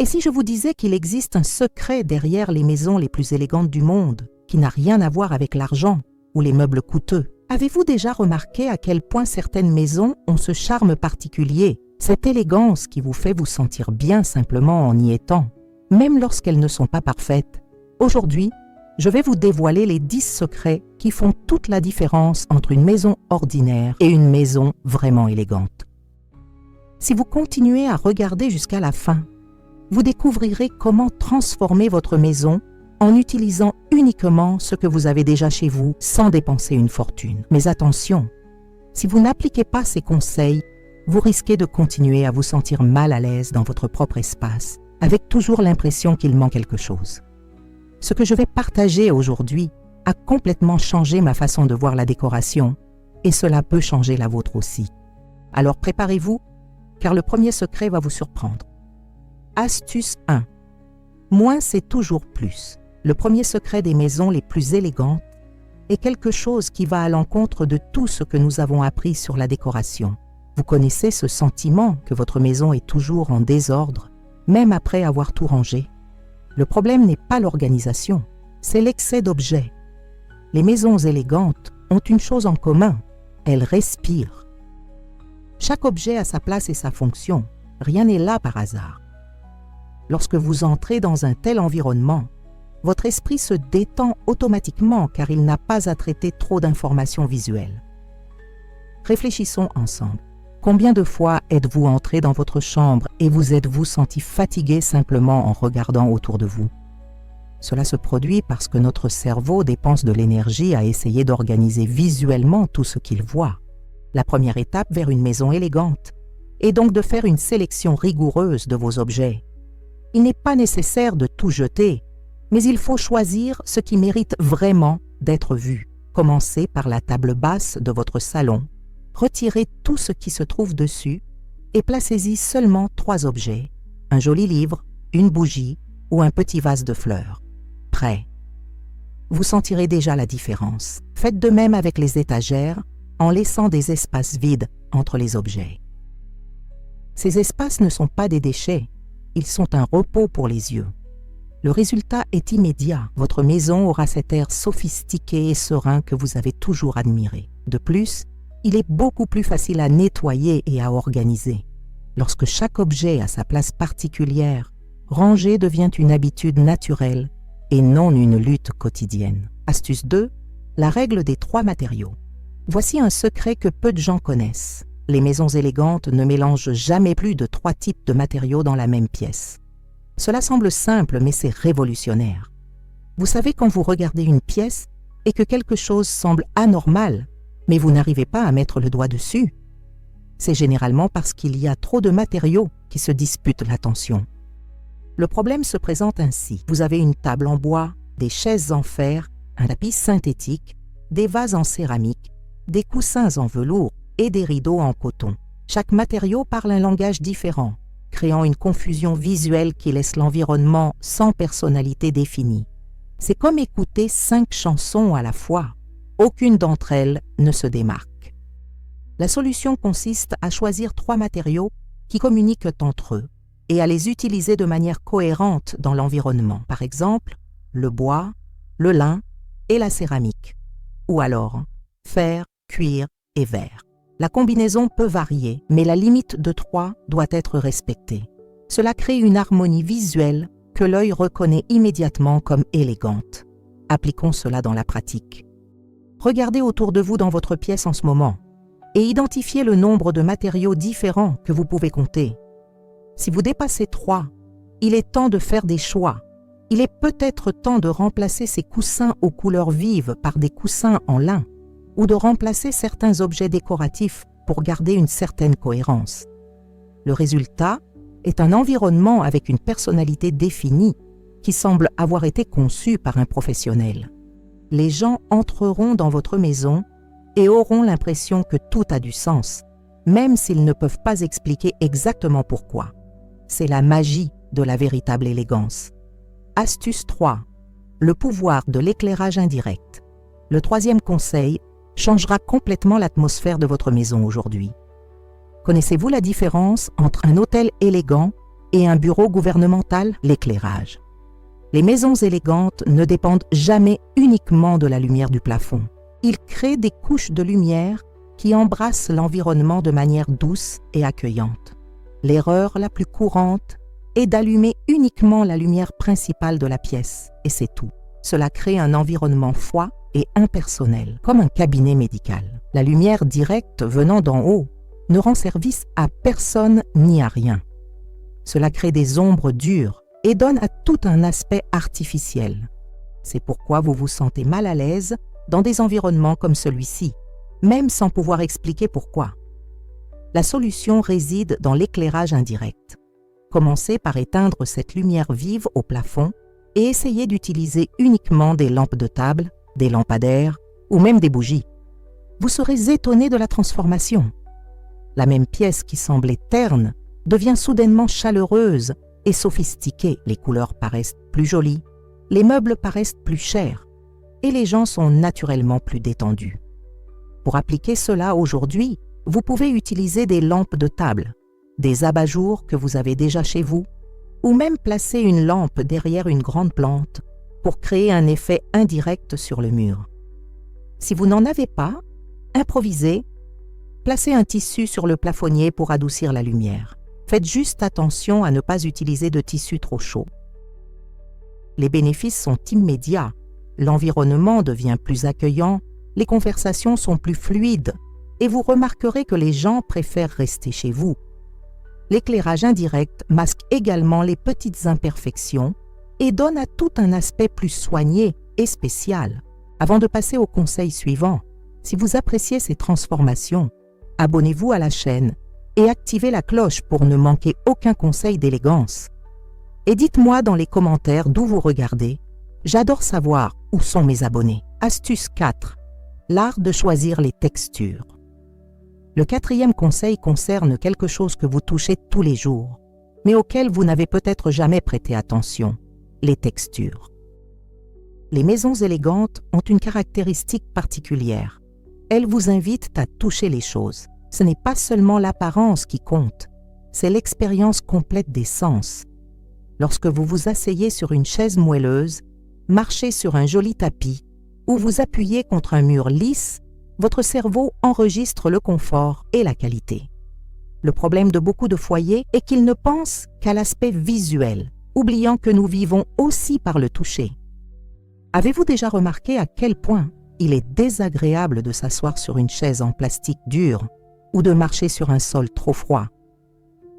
Et si je vous disais qu'il existe un secret derrière les maisons les plus élégantes du monde, qui n'a rien à voir avec l'argent ou les meubles coûteux? Avez-vous déjà remarqué à quel point certaines maisons ont ce charme particulier, cette élégance qui vous fait vous sentir bien simplement en y étant, même lorsqu'elles ne sont pas parfaites? Aujourd'hui, je vais vous dévoiler les 10 secrets qui font toute la différence entre une maison ordinaire et une maison vraiment élégante. Si vous continuez à regarder jusqu'à la fin, vous découvrirez comment transformer votre maison en utilisant uniquement ce que vous avez déjà chez vous sans dépenser une fortune. Mais attention, si vous n'appliquez pas ces conseils, vous risquez de continuer à vous sentir mal à l'aise dans votre propre espace, avec toujours l'impression qu'il manque quelque chose. Ce que je vais partager aujourd'hui a complètement changé ma façon de voir la décoration, et cela peut changer la vôtre aussi. Alors préparez-vous, car le premier secret va vous surprendre. Astuce 1. Moins c'est toujours plus. Le premier secret des maisons les plus élégantes est quelque chose qui va à l'encontre de tout ce que nous avons appris sur la décoration. Vous connaissez ce sentiment que votre maison est toujours en désordre, même après avoir tout rangé. Le problème n'est pas l'organisation, c'est l'excès d'objets. Les maisons élégantes ont une chose en commun, elles respirent. Chaque objet a sa place et sa fonction, rien n'est là par hasard. Lorsque vous entrez dans un tel environnement, votre esprit se détend automatiquement car il n'a pas à traiter trop d'informations visuelles. Réfléchissons ensemble. Combien de fois êtes-vous entré dans votre chambre et vous êtes-vous senti fatigué simplement en regardant autour de vous? Cela se produit parce que notre cerveau dépense de l'énergie à essayer d'organiser visuellement tout ce qu'il voit. La première étape vers une maison élégante est donc de faire une sélection rigoureuse de vos objets. Il n'est pas nécessaire de tout jeter, mais il faut choisir ce qui mérite vraiment d'être vu. Commencez par la table basse de votre salon, retirez tout ce qui se trouve dessus et placez-y seulement 3 objets, un joli livre, une bougie ou un petit vase de fleurs. Prêt. Vous sentirez déjà la différence. Faites de même avec les étagères en laissant des espaces vides entre les objets. Ces espaces ne sont pas des déchets, ils sont un repos pour les yeux. Le résultat est immédiat. Votre maison aura cet air sophistiqué et serein que vous avez toujours admiré. De plus, il est beaucoup plus facile à nettoyer et à organiser. Lorsque chaque objet a sa place particulière, ranger devient une habitude naturelle et non une lutte quotidienne. Astuce 2, la règle des 3 matériaux. Voici un secret que peu de gens connaissent. Les maisons élégantes ne mélangent jamais plus de 3 types de matériaux dans la même pièce. Cela semble simple, mais c'est révolutionnaire. Vous savez quand vous regardez une pièce et que quelque chose semble anormal, mais vous n'arrivez pas à mettre le doigt dessus? C'est généralement parce qu'il y a trop de matériaux qui se disputent l'attention. Le problème se présente ainsi. Vous avez une table en bois, des chaises en fer, un tapis synthétique, des vases en céramique, des coussins en velours et des rideaux en coton. Chaque matériau parle un langage différent, créant une confusion visuelle qui laisse l'environnement sans personnalité définie. C'est comme écouter 5 chansons à la fois. Aucune d'entre elles ne se démarque. La solution consiste à choisir 3 matériaux qui communiquent entre eux et à les utiliser de manière cohérente dans l'environnement. Par exemple, le bois, le lin et la céramique. Ou alors, fer, cuir et verre. La combinaison peut varier, mais la limite de 3 doit être respectée. Cela crée une harmonie visuelle que l'œil reconnaît immédiatement comme élégante. Appliquons cela dans la pratique. Regardez autour de vous dans votre pièce en ce moment et identifiez le nombre de matériaux différents que vous pouvez compter. Si vous dépassez 3, il est temps de faire des choix. Il est peut-être temps de remplacer ces coussins aux couleurs vives par des coussins en lin ou de remplacer certains objets décoratifs pour garder une certaine cohérence. Le résultat est un environnement avec une personnalité définie qui semble avoir été conçu par un professionnel. Les gens entreront dans votre maison et auront l'impression que tout a du sens, même s'ils ne peuvent pas expliquer exactement pourquoi. C'est la magie de la véritable élégance. Astuce 3. Le pouvoir de l'éclairage indirect. Le 3e conseil changera complètement l'atmosphère de votre maison aujourd'hui. Connaissez-vous la différence entre un hôtel élégant Et un bureau gouvernemental, l'éclairage. Les maisons élégantes ne dépendent jamais uniquement de la lumière du plafond. Ils créent des couches de lumière qui embrassent l'environnement de manière douce et accueillante. L'erreur la plus courante est d'allumer uniquement la lumière principale de la pièce, et c'est tout. Cela crée un environnement froid et impersonnel, comme un cabinet médical. La lumière directe venant d'en haut ne rend service à personne ni à rien. Cela crée des ombres dures et donne à tout un aspect artificiel. C'est pourquoi vous vous sentez mal à l'aise dans des environnements comme celui-ci, même sans pouvoir expliquer pourquoi. La solution réside dans l'éclairage indirect. Commencez par éteindre cette lumière vive au plafond et essayez d'utiliser uniquement des lampes de table, des lampadaires ou même des bougies. Vous serez étonné de la transformation. La même pièce qui semblait terne devient soudainement chaleureuse et sophistiquée. Les couleurs paraissent plus jolies, les meubles paraissent plus chers et les gens sont naturellement plus détendus. Pour appliquer cela aujourd'hui, vous pouvez utiliser des lampes de table, des abat-jours que vous avez déjà chez vous, ou même placer une lampe derrière une grande plante pour créer un effet indirect sur le mur. Si vous n'en avez pas, improvisez, placez un tissu sur le plafonnier pour adoucir la lumière. Faites juste attention à ne pas utiliser de tissu trop chaud. Les bénéfices sont immédiats, l'environnement devient plus accueillant, les conversations sont plus fluides et vous remarquerez que les gens préfèrent rester chez vous. L'éclairage indirect masque également les petites imperfections et donne à tout un aspect plus soigné et spécial. Avant de passer au conseil suivant, si vous appréciez ces transformations, abonnez-vous à la chaîne et activez la cloche pour ne manquer aucun conseil d'élégance. Et dites-moi dans les commentaires d'où vous regardez. J'adore savoir où sont mes abonnés. Astuce 4. L'art de choisir les textures. Le 4e conseil concerne quelque chose que vous touchez tous les jours, mais auquel vous n'avez peut-être jamais prêté attention, les textures. Les maisons élégantes ont une caractéristique particulière. Elles vous invitent à toucher les choses. Ce n'est pas seulement l'apparence qui compte, c'est l'expérience complète des sens. Lorsque vous vous asseyez sur une chaise moelleuse, marchez sur un joli tapis ou vous appuyez contre un mur lisse, votre cerveau enregistre le confort et la qualité. Le problème de beaucoup de foyers est qu'ils ne pensent qu'à l'aspect visuel, oubliant que nous vivons aussi par le toucher. Avez-vous déjà remarqué à quel point il est désagréable de s'asseoir sur une chaise en plastique dur ou de marcher sur un sol trop froid?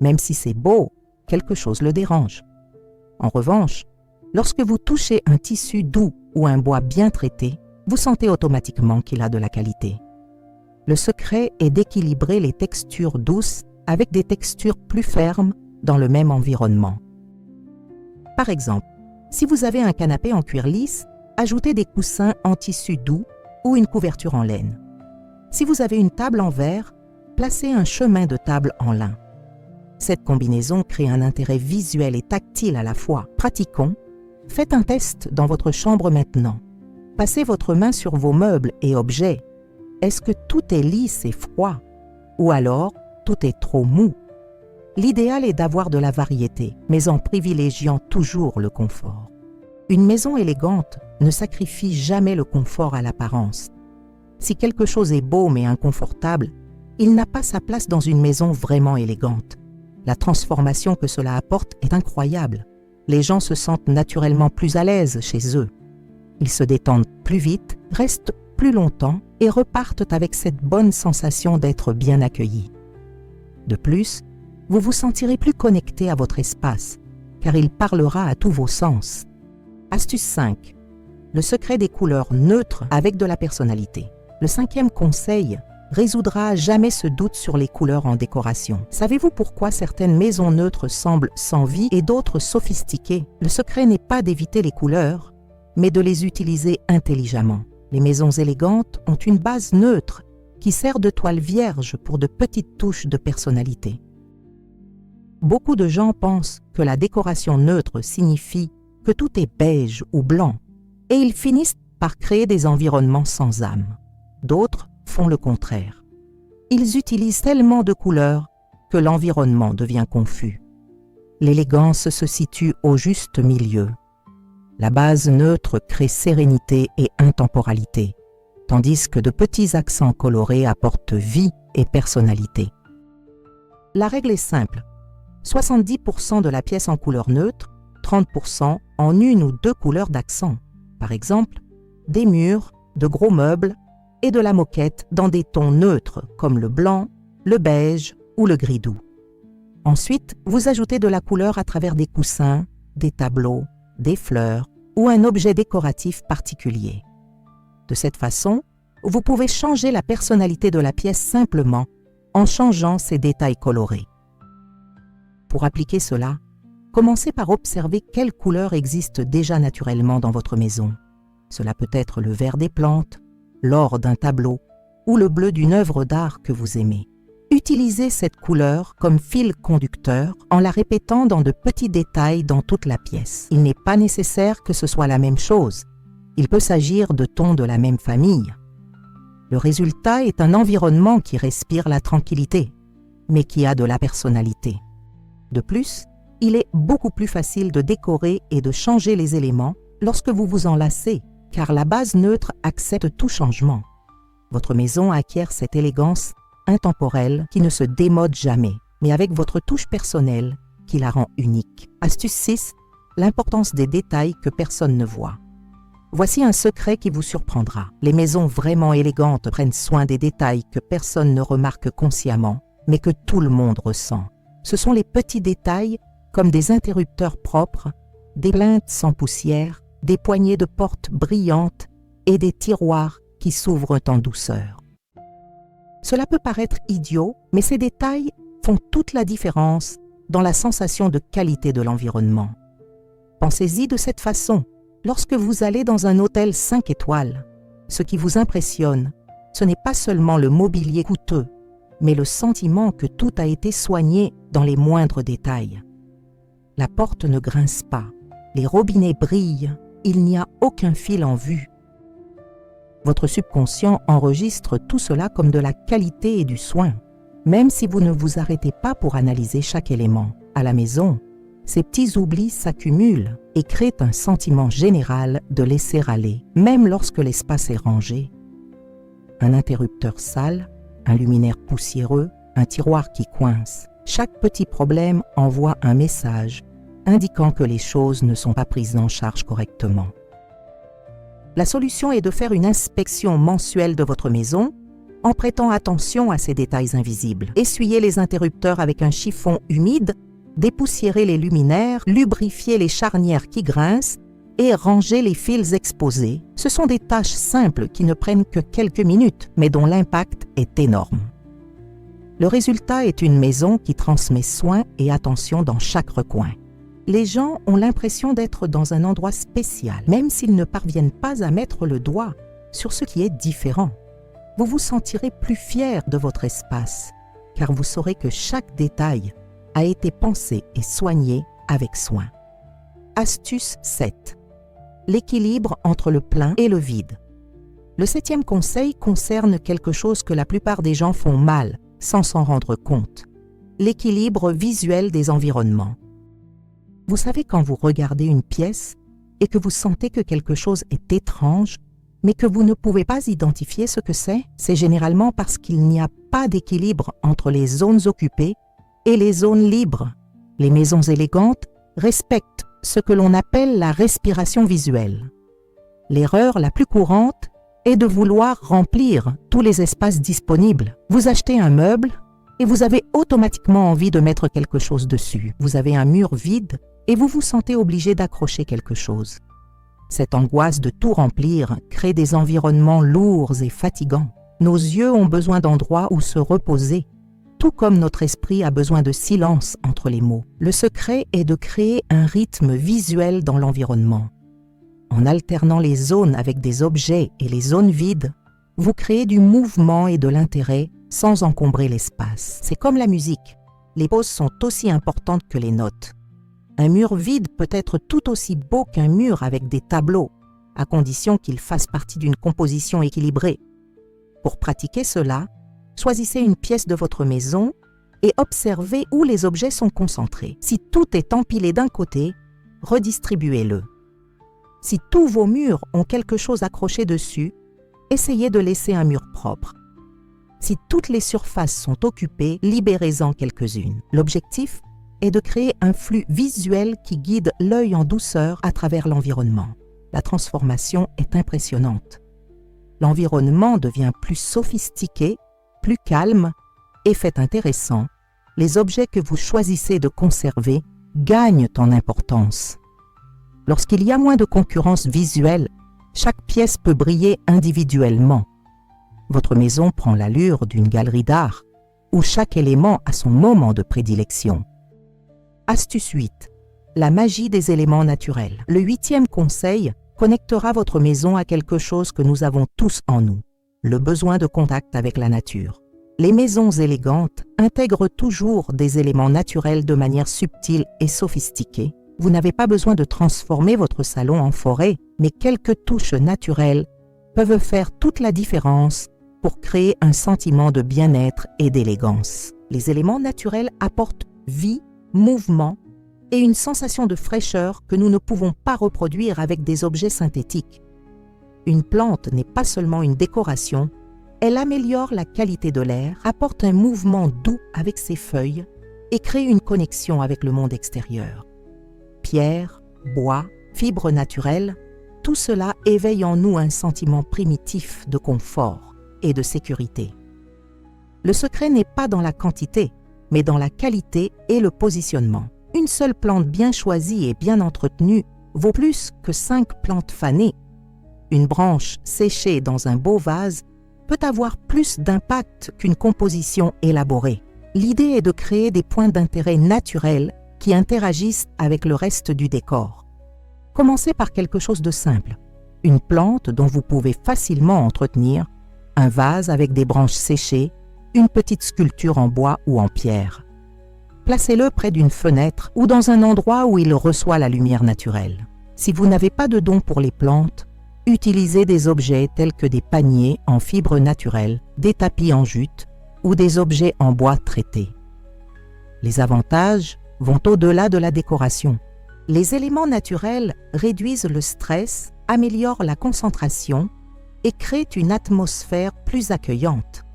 Même si c'est beau, quelque chose le dérange. En revanche, lorsque vous touchez un tissu doux ou un bois bien traité, vous sentez automatiquement qu'il a de la qualité. Le secret est d'équilibrer les textures douces avec des textures plus fermes dans le même environnement. Par exemple, si vous avez un canapé en cuir lisse, ajoutez des coussins en tissu doux ou une couverture en laine. Si vous avez une table en verre, placez un chemin de table en lin. Cette combinaison crée un intérêt visuel et tactile à la fois. Pratiquons. Faites un test dans votre chambre maintenant. Passez votre main sur vos meubles et objets. Est-ce que tout est lisse et froid? Ou alors, tout est trop mou? L'idéal est d'avoir de la variété, mais en privilégiant toujours le confort. Une maison élégante ne sacrifie jamais le confort à l'apparence. Si quelque chose est beau mais inconfortable, il n'a pas sa place dans une maison vraiment élégante. La transformation que cela apporte est incroyable. Les gens se sentent naturellement plus à l'aise chez eux. Ils se détendent plus vite, restent plus longtemps et repartent avec cette bonne sensation d'être bien accueillis. De plus, vous vous sentirez plus connecté à votre espace, car il parlera à tous vos sens. Astuce 5. Le secret des couleurs neutres avec de la personnalité. Le 5e conseil résoudra à jamais ce doute sur les couleurs en décoration. Savez-vous pourquoi certaines maisons neutres semblent sans vie et d'autres sophistiquées? Le secret n'est pas d'éviter les couleurs, mais de les utiliser intelligemment. Les maisons élégantes ont une base neutre qui sert de toile vierge pour de petites touches de personnalité. Beaucoup de gens pensent que la décoration neutre signifie que tout est beige ou blanc, et ils finissent par créer des environnements sans âme. D'autres font le contraire. Ils utilisent tellement de couleurs que l'environnement devient confus. l'élégance se situe au juste milieu. La base neutre crée sérénité et intemporalité, tandis que de petits accents colorés apportent vie et personnalité. La règle est simple. 70% de la pièce en couleur neutre, 30% en une ou deux couleurs d'accent. Par exemple, des murs, de gros meubles et de la moquette dans des tons neutres comme le blanc, le beige ou le gris doux. Ensuite, vous ajoutez de la couleur à travers des coussins, des tableaux, des fleurs ou un objet décoratif particulier. De cette façon, vous pouvez changer la personnalité de la pièce simplement en changeant ses détails colorés. Pour appliquer cela, commencez par observer quelles couleurs existent déjà naturellement dans votre maison. Cela peut être le vert des plantes, l'or d'un tableau ou le bleu d'une œuvre d'art que vous aimez. Utilisez cette couleur comme fil conducteur en la répétant dans de petits détails dans toute la pièce. Il n'est pas nécessaire que ce soit la même chose. Il peut s'agir de tons de la même famille. Le résultat est un environnement qui respire la tranquillité, mais qui a de la personnalité. De plus, il est beaucoup plus facile de décorer et de changer les éléments lorsque vous vous en lassez, car la base neutre accepte tout changement. Votre maison acquiert cette élégance intemporelle qui ne se démode jamais, mais avec votre touche personnelle qui la rend unique. Astuce 6. L'importance des détails que personne ne voit. Voici un secret qui vous surprendra. Les maisons vraiment élégantes prennent soin des détails que personne ne remarque consciemment, mais que tout le monde ressent. Ce sont les petits détails comme des interrupteurs propres, des plinthes sans poussière, des poignées de porte brillantes et des tiroirs qui s'ouvrent en douceur. Cela peut paraître idiot, mais ces détails font toute la différence dans la sensation de qualité de l'environnement. Pensez-y de cette façon. Lorsque vous allez dans un hôtel 5 étoiles, ce qui vous impressionne, ce n'est pas seulement le mobilier coûteux, mais le sentiment que tout a été soigné dans les moindres détails. La porte ne grince pas, les robinets brillent, il n'y a aucun fil en vue. Votre subconscient enregistre tout cela comme de la qualité et du soin, même si vous ne vous arrêtez pas pour analyser chaque élément. À la maison, ces petits oublis s'accumulent et créent un sentiment général de laisser aller, même lorsque l'espace est rangé. Un interrupteur sale, un luminaire poussiéreux, un tiroir qui coince. Chaque petit problème envoie un message indiquant que les choses ne sont pas prises en charge correctement. La solution est de faire une inspection mensuelle de votre maison en prêtant attention à ces détails invisibles. Essuyez les interrupteurs avec un chiffon humide, dépoussiérez les luminaires, lubrifiez les charnières qui grincent et rangez les fils exposés. Ce sont des tâches simples qui ne prennent que quelques minutes, mais dont l'impact est énorme. Le résultat est une maison qui transmet soin et attention dans chaque recoin. Les gens ont l'impression d'être dans un endroit spécial, même s'ils ne parviennent pas à mettre le doigt sur ce qui est différent. Vous vous sentirez plus fier de votre espace, car vous saurez que chaque détail a été pensé et soigné avec soin. Astuce 7. L'équilibre entre le plein et le vide. Le 7e conseil concerne quelque chose que la plupart des gens font mal, sans s'en rendre compte. L'équilibre visuel des environnements. Vous savez quand vous regardez une pièce et que vous sentez que quelque chose est étrange, mais que vous ne pouvez pas identifier ce que c'est généralement parce qu'il n'y a pas d'équilibre entre les zones occupées et les zones libres. Les maisons élégantes respectent ce que l'on appelle la respiration visuelle. L'erreur la plus courante est de vouloir remplir tous les espaces disponibles. Vous achetez un meuble et vous avez automatiquement envie de mettre quelque chose dessus. Vous avez un mur vide et vous vous sentez obligé d'accrocher quelque chose. Cette angoisse de tout remplir crée des environnements lourds et fatigants. Nos yeux ont besoin d'endroits où se reposer, tout comme notre esprit a besoin de silence entre les mots. Le secret est de créer un rythme visuel dans l'environnement. En alternant les zones avec des objets et les zones vides, vous créez du mouvement et de l'intérêt sans encombrer l'espace. C'est comme la musique. Les pauses sont aussi importantes que les notes. Un mur vide peut être tout aussi beau qu'un mur avec des tableaux, à condition qu'il fasse partie d'une composition équilibrée. Pour pratiquer cela, choisissez une pièce de votre maison et observez où les objets sont concentrés. Si tout est empilé d'un côté, redistribuez-le. Si tous vos murs ont quelque chose accroché dessus, essayez de laisser un mur propre. Si toutes les surfaces sont occupées, libérez-en quelques-unes. L'objectif est de créer un flux visuel qui guide l'œil en douceur à travers l'environnement. La transformation est impressionnante. L'environnement devient plus sophistiqué, plus calme et fait intéressant. Les objets que vous choisissez de conserver gagnent en importance. Lorsqu'il y a moins de concurrence visuelle, chaque pièce peut briller individuellement. Votre maison prend l'allure d'une galerie d'art où chaque élément a son moment de prédilection. Astuce 8. La magie des éléments naturels. Le 8e conseil connectera votre maison à quelque chose que nous avons tous en nous, le besoin de contact avec la nature. Les maisons élégantes intègrent toujours des éléments naturels de manière subtile et sophistiquée. Vous n'avez pas besoin de transformer votre salon en forêt, mais quelques touches naturelles peuvent faire toute la différence pour créer un sentiment de bien-être et d'élégance. Les éléments naturels apportent vie, mouvement et une sensation de fraîcheur que nous ne pouvons pas reproduire avec des objets synthétiques. Une plante n'est pas seulement une décoration, elle améliore la qualité de l'air, apporte un mouvement doux avec ses feuilles et crée une connexion avec le monde extérieur. Pierre, bois, fibres naturelles, tout cela éveille en nous un sentiment primitif de confort et de sécurité. Le secret n'est pas dans la quantité, mais dans la qualité et le positionnement. Une seule plante bien choisie et bien entretenue vaut plus que 5 plantes fanées. Une branche séchée dans un beau vase peut avoir plus d'impact qu'une composition élaborée. L'idée est de créer des points d'intérêt naturels qui interagissent avec le reste du décor. Commencez par quelque chose de simple. Une plante dont vous pouvez facilement entretenir, un vase avec des branches séchées, une petite sculpture en bois ou en pierre. Placez-le près d'une fenêtre ou dans un endroit où il reçoit la lumière naturelle. Si vous n'avez pas de don pour les plantes, utilisez des objets tels que des paniers en fibres naturelles, des tapis en jute ou des objets en bois traité. Les avantages vont au-delà de la décoration. Les éléments naturels réduisent le stress, améliorent la concentration et créent une atmosphère plus accueillante.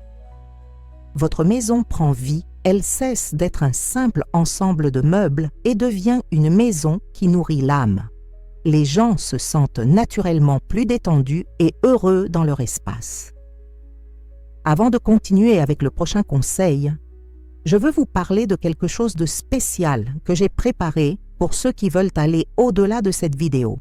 Votre maison prend vie, elle cesse d'être un simple ensemble de meubles et devient une maison qui nourrit l'âme. Les gens se sentent naturellement plus détendus et heureux dans leur espace. Avant de continuer avec le prochain conseil, je veux vous parler de quelque chose de spécial que j'ai préparé pour ceux qui veulent aller au-delà de cette vidéo.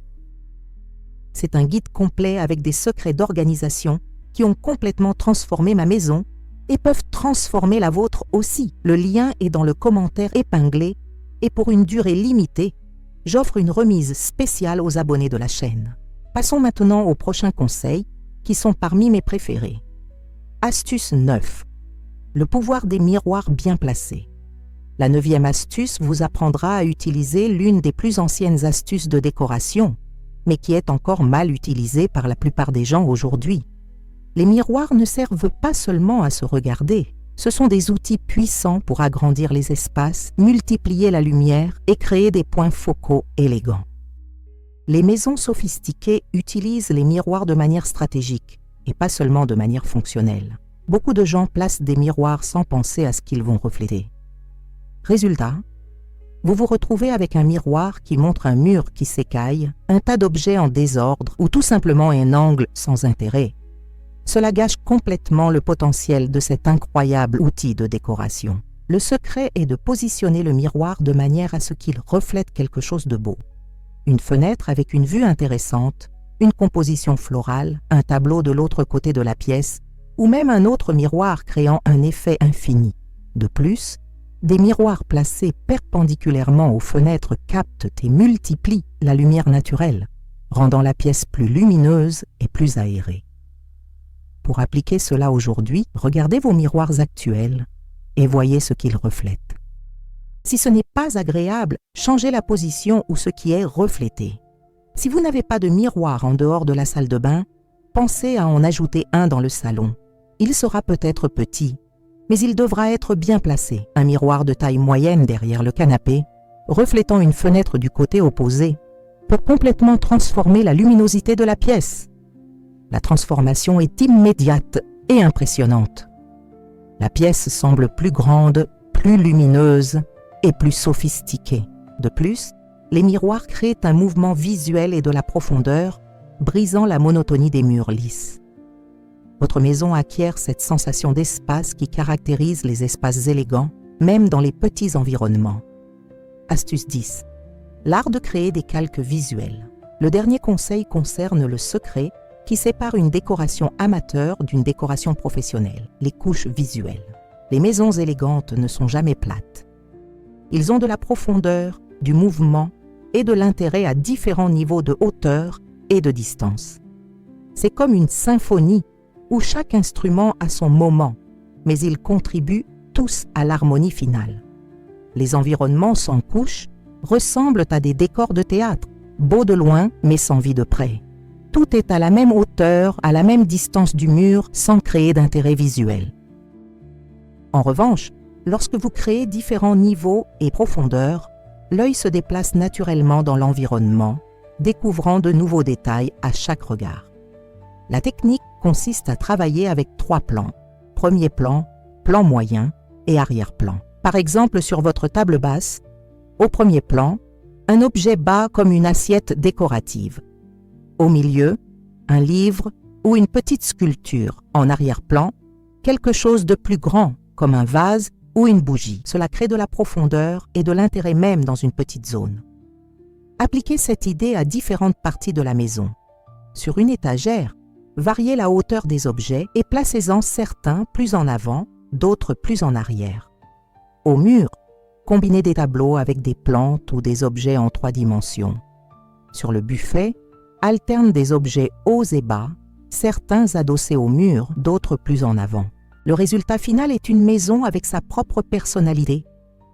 C'est un guide complet avec des secrets d'organisation qui ont complètement transformé ma maison et peuvent transformer la vôtre aussi. Le lien est dans le commentaire épinglé et pour une durée limitée, j'offre une remise spéciale aux abonnés de la chaîne. Passons maintenant aux prochains conseils qui sont parmi mes préférés. Astuce 9. Le pouvoir des miroirs bien placés. La 9e astuce vous apprendra à utiliser l'une des plus anciennes astuces de décoration, mais qui est encore mal utilisée par la plupart des gens aujourd'hui. Les miroirs ne servent pas seulement à se regarder, ce sont des outils puissants pour agrandir les espaces, multiplier la lumière et créer des points focaux élégants. Les maisons sophistiquées utilisent les miroirs de manière stratégique et pas seulement de manière fonctionnelle. Beaucoup de gens placent des miroirs sans penser à ce qu'ils vont refléter. Résultat, vous vous retrouvez avec un miroir qui montre un mur qui s'écaille, un tas d'objets en désordre ou tout simplement un angle sans intérêt. Cela gâche complètement le potentiel de cet incroyable outil de décoration. Le secret est de positionner le miroir de manière à ce qu'il reflète quelque chose de beau. Une fenêtre avec une vue intéressante, une composition florale, un tableau de l'autre côté de la pièce, ou même un autre miroir créant un effet infini. De plus, des miroirs placés perpendiculairement aux fenêtres captent et multiplient la lumière naturelle, rendant la pièce plus lumineuse et plus aérée. Pour appliquer cela aujourd'hui, regardez vos miroirs actuels et voyez ce qu'ils reflètent. Si ce n'est pas agréable, changez la position ou ce qui est reflété. Si vous n'avez pas de miroir en dehors de la salle de bain, pensez à en ajouter un dans le salon. Il sera peut-être petit, mais il devra être bien placé. Un miroir de taille moyenne derrière le canapé, reflétant une fenêtre du côté opposé, peut complètement transformer la luminosité de la pièce. La transformation est immédiate et impressionnante. La pièce semble plus grande, plus lumineuse et plus sophistiquée. De plus, les miroirs créent un mouvement visuel et de la profondeur, brisant la monotonie des murs lisses. Votre maison acquiert cette sensation d'espace qui caractérise les espaces élégants, même dans les petits environnements. Astuce 10. L'art de créer des calques visuels. Le dernier conseil concerne le secret qui sépare une décoration amateur d'une décoration professionnelle, les couches visuelles. Les maisons élégantes ne sont jamais plates. Ils ont de la profondeur, du mouvement et de l'intérêt à différents niveaux de hauteur et de distance. C'est comme une symphonie où chaque instrument a son moment, mais ils contribuent tous à l'harmonie finale. Les environnements sans couches ressemblent à des décors de théâtre, beaux de loin mais sans vie de près. Tout est à la même hauteur, à la même distance du mur, sans créer d'intérêt visuel. En revanche, lorsque vous créez différents niveaux et profondeurs, l'œil se déplace naturellement dans l'environnement, découvrant de nouveaux détails à chaque regard. La technique consiste à travailler avec 3 plans. Premier plan, plan moyen et arrière-plan. Par exemple, sur votre table basse, au premier plan, un objet bas comme une assiette décorative. Au milieu, un livre ou une petite sculpture. En arrière-plan, quelque chose de plus grand comme un vase ou une bougie. Cela crée de la profondeur et de l'intérêt même dans une petite zone. Appliquez cette idée à différentes parties de la maison. Sur une étagère, variez la hauteur des objets et placez-en certains plus en avant, d'autres plus en arrière. Au mur, combinez des tableaux avec des plantes ou des objets en 3 dimensions. Sur le buffet, alterne des objets hauts et bas, certains adossés au mur, d'autres plus en avant. Le résultat final est une maison avec sa propre personnalité,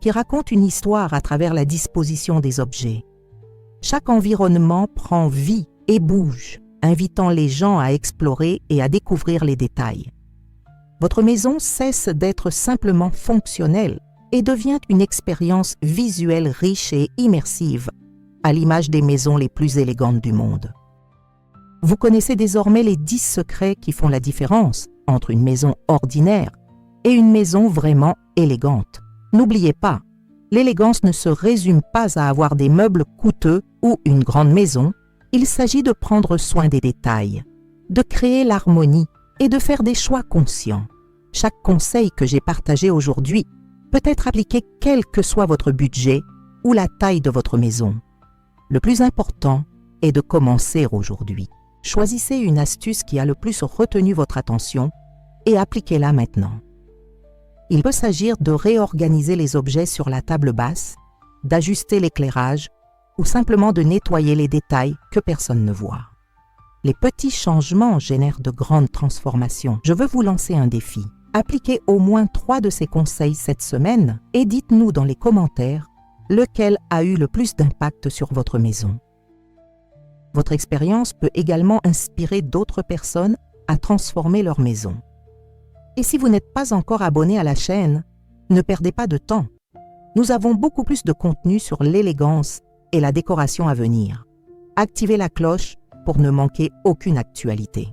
qui raconte une histoire à travers la disposition des objets. Chaque environnement prend vie et bouge, invitant les gens à explorer et à découvrir les détails. Votre maison cesse d'être simplement fonctionnelle et devient une expérience visuelle riche et immersive, à l'image des maisons les plus élégantes du monde. Vous connaissez désormais les 10 secrets qui font la différence entre une maison ordinaire et une maison vraiment élégante. N'oubliez pas, l'élégance ne se résume pas à avoir des meubles coûteux ou une grande maison. Il s'agit de prendre soin des détails, de créer l'harmonie et de faire des choix conscients. Chaque conseil que j'ai partagé aujourd'hui peut être appliqué quel que soit votre budget ou la taille de votre maison. Le plus important est de commencer aujourd'hui. Choisissez une astuce qui a le plus retenu votre attention et appliquez-la maintenant. Il peut s'agir de réorganiser les objets sur la table basse, d'ajuster l'éclairage ou simplement de nettoyer les détails que personne ne voit. Les petits changements génèrent de grandes transformations. Je veux vous lancer un défi. Appliquez au moins 3 de ces conseils cette semaine et dites-nous dans les commentaires lequel a eu le plus d'impact sur votre maison. Votre expérience peut également inspirer d'autres personnes à transformer leur maison. Et si vous n'êtes pas encore abonné à la chaîne, ne perdez pas de temps. Nous avons beaucoup plus de contenu sur l'élégance et la décoration à venir. Activez la cloche pour ne manquer aucune actualité.